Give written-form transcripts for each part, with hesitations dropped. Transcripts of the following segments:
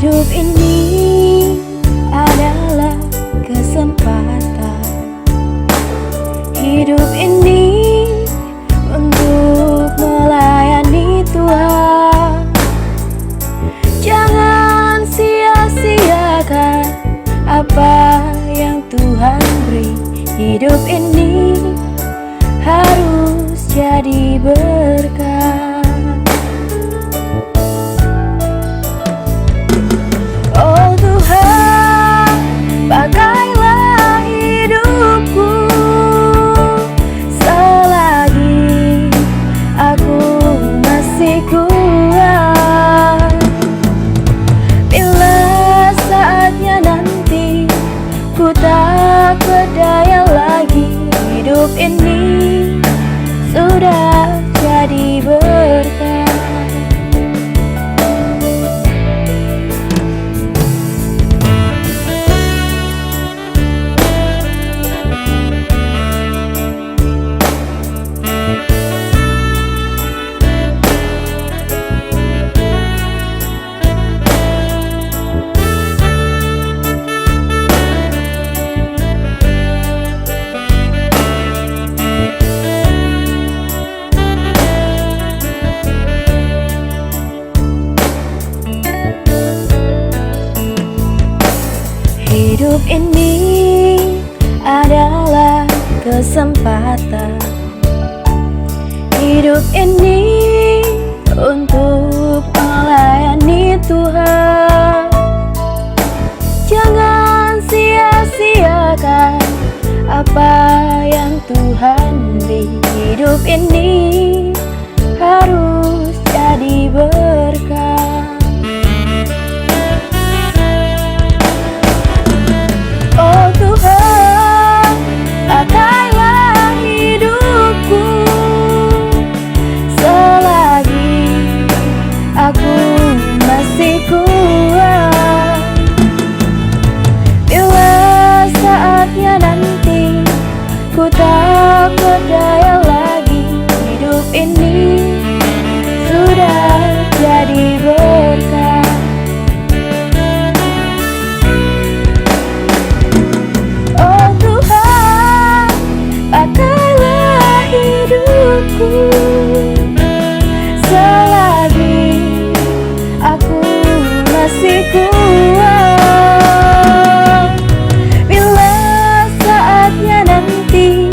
Hidup ini adalah kesempatan. Hidup ini untuk melayani Tuhan. Jangan sia-siakan apa yang Tuhan beri. Hidup ini harus jadi berkat. Oh Tuhan, pakailah hidupku selagi aku masih kuat. Bila saatnya nanti ku tak berdaya lagi, hidup ini sudah jadi berkat. Hidup ini adalah kesempatan. Hidup ini untuk melayani Tuhan. Jangan sia-siakan apa yang Tuhan beri. Hidup ini harus jadi berkat. Oh Tuhan, pakailah hidupku selagi aku masih kuat. Bila saatnya nanti ku tak berdaya lagi, hidup ini sudah jadi berkat. Pakailah hidupku selagi aku masih kuat. Bila saatnya nanti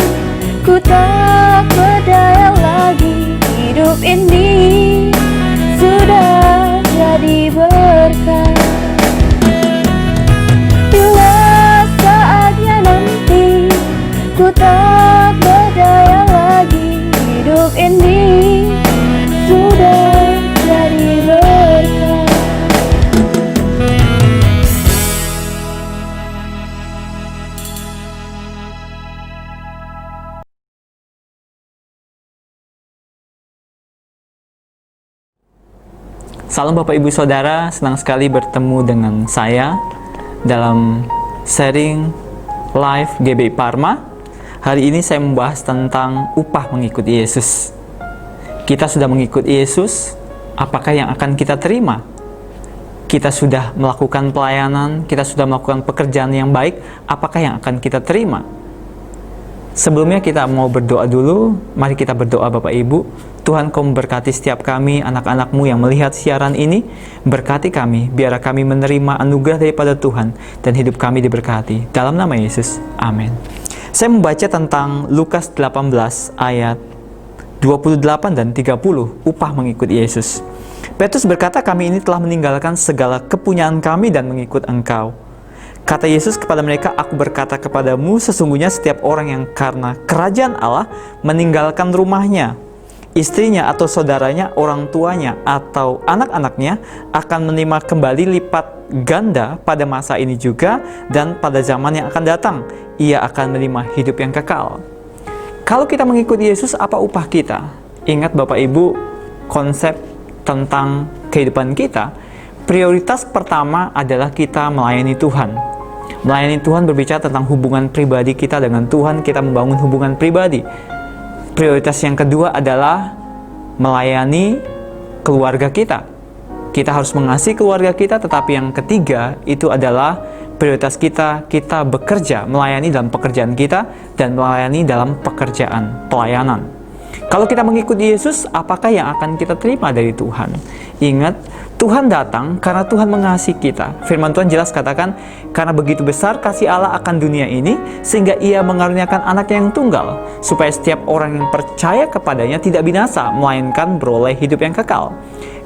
ku tak berdaya lagi, hidup ini sudah jadi berkat. Bila saatnya nanti ku tak berdaya lagi, hidup ini sudah jadi berkat. Salam Bapak Ibu Saudara, senang sekali bertemu dengan saya dalam sharing live GBI Parma. Hari ini saya membahas tentang upah mengikuti Yesus. Kita sudah mengikuti Yesus, apakah yang akan kita terima? Kita sudah melakukan pelayanan, kita sudah melakukan pekerjaan yang baik, apakah yang akan kita terima? Sebelumnya kita mau berdoa dulu. Mari kita berdoa Bapak Ibu. Tuhan, Kau memberkati setiap kami, anak-anak-Mu yang melihat siaran ini. Berkati kami, biar kami menerima anugerah daripada Tuhan dan hidup kami diberkati. Dalam nama Yesus, amin. Saya membaca tentang Lukas 18 ayat 28 dan 30, upah mengikuti Yesus. Petrus berkata, kami ini telah meninggalkan segala kepunyaan kami dan mengikut Engkau. Kata Yesus kepada mereka, aku berkata kepadamu, sesungguhnya setiap orang yang karena kerajaan Allah meninggalkan rumahnya, istrinya atau saudaranya, orang tuanya atau anak-anaknya akan menerima kembali lipat ganda pada masa ini juga dan pada zaman yang akan datang. Ia akan menerima hidup yang kekal. Kalau kita mengikuti Yesus, apa upah kita? Ingat Bapak Ibu, konsep tentang kehidupan kita, prioritas pertama adalah kita melayani Tuhan. Melayani Tuhan berbicara tentang hubungan pribadi kita dengan Tuhan, kita membangun hubungan pribadi. Prioritas yang kedua adalah melayani keluarga kita. Kita harus mengasihi keluarga kita, tetapi yang ketiga itu adalah prioritas kita bekerja, melayani dalam pekerjaan kita, dan melayani dalam pekerjaan pelayanan. Kalau kita mengikuti Yesus, apakah yang akan kita terima dari Tuhan? Ingat, Tuhan datang karena Tuhan mengasihi kita. Firman Tuhan jelas katakan, karena begitu besar kasih Allah akan dunia ini, sehingga Ia mengaruniakan anak yang tunggal, supaya setiap orang yang percaya kepadanya tidak binasa, melainkan beroleh hidup yang kekal.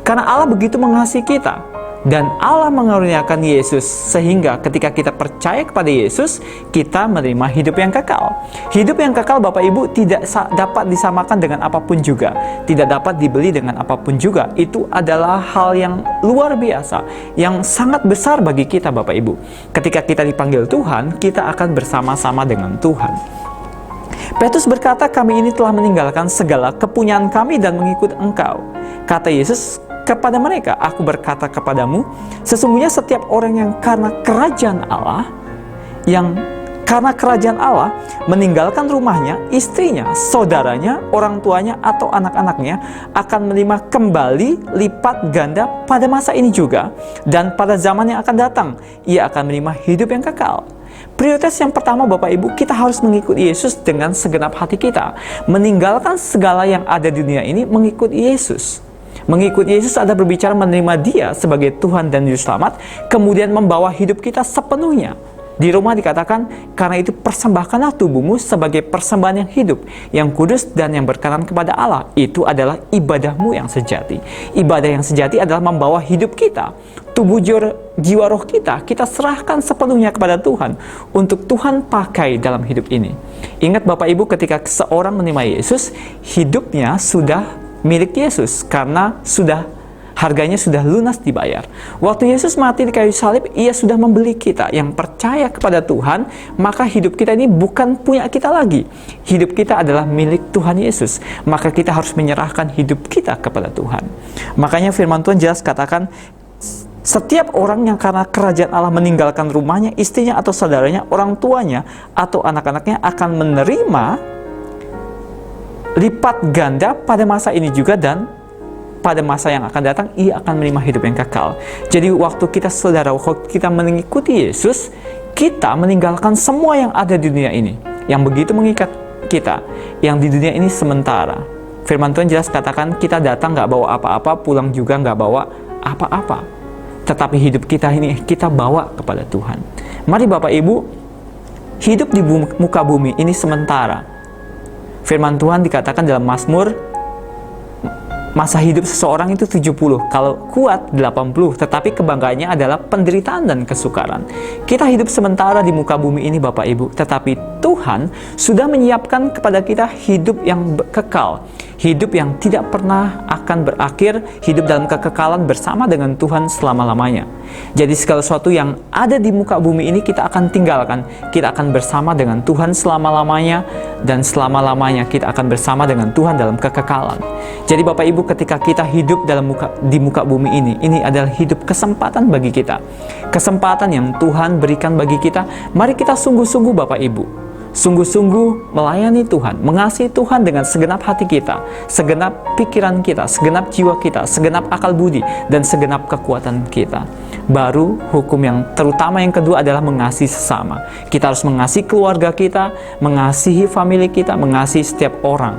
Karena Allah begitu mengasihi kita, dan Allah mengaruniakan Yesus, sehingga ketika kita percaya kepada Yesus, kita menerima hidup yang kekal. Hidup yang kekal, Bapak Ibu, tidak dapat disamakan dengan apapun juga, tidak dapat dibeli dengan apapun juga. Itu adalah hal yang luar biasa, yang sangat besar bagi kita, Bapak Ibu. Ketika kita dipanggil Tuhan, kita akan bersama-sama dengan Tuhan. Petrus berkata, kami ini telah meninggalkan segala kepunyaan kami dan mengikut Engkau. Kata Yesus kepada mereka, aku berkata kepadamu, sesungguhnya setiap orang yang karena kerajaan Allah meninggalkan rumahnya, istrinya, saudaranya, orang tuanya, atau anak-anaknya akan menerima kembali lipat ganda pada masa ini juga, dan pada zaman yang akan datang ia akan menerima hidup yang kekal. Prioritas yang pertama, Bapak Ibu, kita harus mengikuti Yesus dengan segenap hati kita, meninggalkan segala yang ada di dunia ini, mengikuti Yesus. Mengikuti Yesus adalah berbicara menerima Dia sebagai Tuhan dan Juru Selamat, kemudian membawa hidup kita sepenuhnya. Di Roma dikatakan, karena itu persembahkanlah tubuhmu sebagai persembahan yang hidup, yang kudus dan yang berkenan kepada Allah. Itu adalah ibadahmu yang sejati. Ibadah yang sejati adalah membawa hidup kita, tubuh jiwa roh kita serahkan sepenuhnya kepada Tuhan, untuk Tuhan pakai dalam hidup ini. Ingat Bapak Ibu, ketika seorang menerima Yesus, hidupnya sudah milik Yesus, karena harganya sudah lunas dibayar. Waktu Yesus mati di kayu salib, Ia sudah membeli kita. Yang percaya kepada Tuhan, maka hidup kita ini bukan punya kita lagi. Hidup kita adalah milik Tuhan Yesus. Maka kita harus menyerahkan hidup kita kepada Tuhan. Makanya firman Tuhan jelas katakan, setiap orang yang karena kerajaan Allah meninggalkan rumahnya, istrinya atau saudaranya, orang tuanya atau anak-anaknya akan menerima lipat ganda pada masa ini juga, dan pada masa yang akan datang ia akan menerima hidup yang kekal. Jadi waktu kita mengikuti Yesus, kita meninggalkan semua yang ada di dunia ini, yang begitu mengikat kita, yang di dunia ini sementara. Firman Tuhan jelas katakan, kita datang gak bawa apa-apa, pulang juga gak bawa apa-apa, tetapi hidup kita ini kita bawa kepada Tuhan. Mari Bapak Ibu, hidup di muka bumi ini sementara. Firman Tuhan dikatakan dalam Mazmur, masa hidup seseorang itu 70, kalau kuat 80, tetapi kebanggaannya adalah penderitaan dan kesukaran. Kita hidup sementara di muka bumi ini Bapak Ibu, tetapi Tuhan sudah menyiapkan kepada kita hidup yang kekal, hidup yang tidak pernah akan berakhir, hidup dalam kekekalan bersama dengan Tuhan selama-lamanya. Jadi segala sesuatu yang ada di muka bumi ini kita akan tinggalkan, kita akan bersama dengan Tuhan selama-lamanya, dan selama-lamanya kita akan bersama dengan Tuhan dalam kekekalan. Jadi Bapak Ibu, ketika kita hidup di muka bumi ini adalah hidup kesempatan bagi kita, kesempatan yang Tuhan berikan bagi kita. Mari kita sungguh-sungguh Bapak Ibu, sungguh-sungguh melayani Tuhan, mengasihi Tuhan dengan segenap hati kita, segenap pikiran kita, segenap jiwa kita, segenap akal budi, dan segenap kekuatan kita. Baru hukum yang terutama yang kedua adalah mengasihi sesama. Kita harus mengasihi keluarga kita, mengasihi famili kita, mengasihi setiap orang,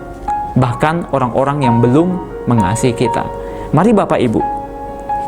bahkan orang-orang yang belum mengasihi kita. Mari Bapak Ibu,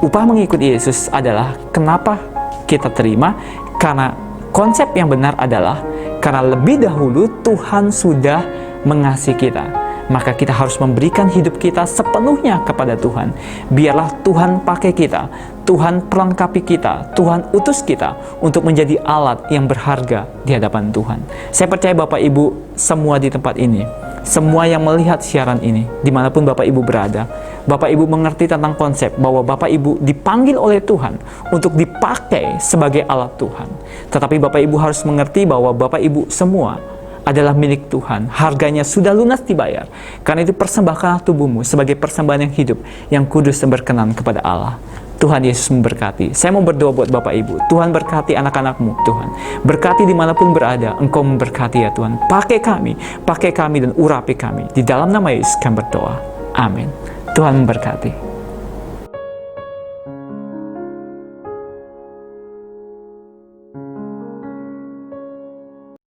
upah mengikuti Yesus adalah kenapa kita terima, karena konsep yang benar adalah karena lebih dahulu Tuhan sudah mengasihi kita, maka kita harus memberikan hidup kita sepenuhnya kepada Tuhan. Biarlah Tuhan pakai kita, Tuhan perlengkapi kita, Tuhan utus kita untuk menjadi alat yang berharga di hadapan Tuhan. Saya percaya Bapak Ibu semua di tempat ini, semua yang melihat siaran ini, dimanapun Bapak Ibu berada, Bapak Ibu mengerti tentang konsep bahwa Bapak Ibu dipanggil oleh Tuhan untuk dipakai sebagai alat Tuhan. Tetapi Bapak Ibu harus mengerti bahwa Bapak Ibu semua adalah milik Tuhan. Harganya sudah lunas dibayar. Karena itu persembahkanlah tubuhmu sebagai persembahan yang hidup, yang kudus dan berkenan kepada Allah. Tuhan Yesus memberkati. Saya mau berdoa buat Bapak Ibu. Tuhan berkati anak-anakmu, Tuhan. Berkati dimanapun berada, Engkau memberkati ya Tuhan. Pakai kami dan urapi kami. Di dalam nama Yesus kami berdoa. Amin. Tuhan memberkati.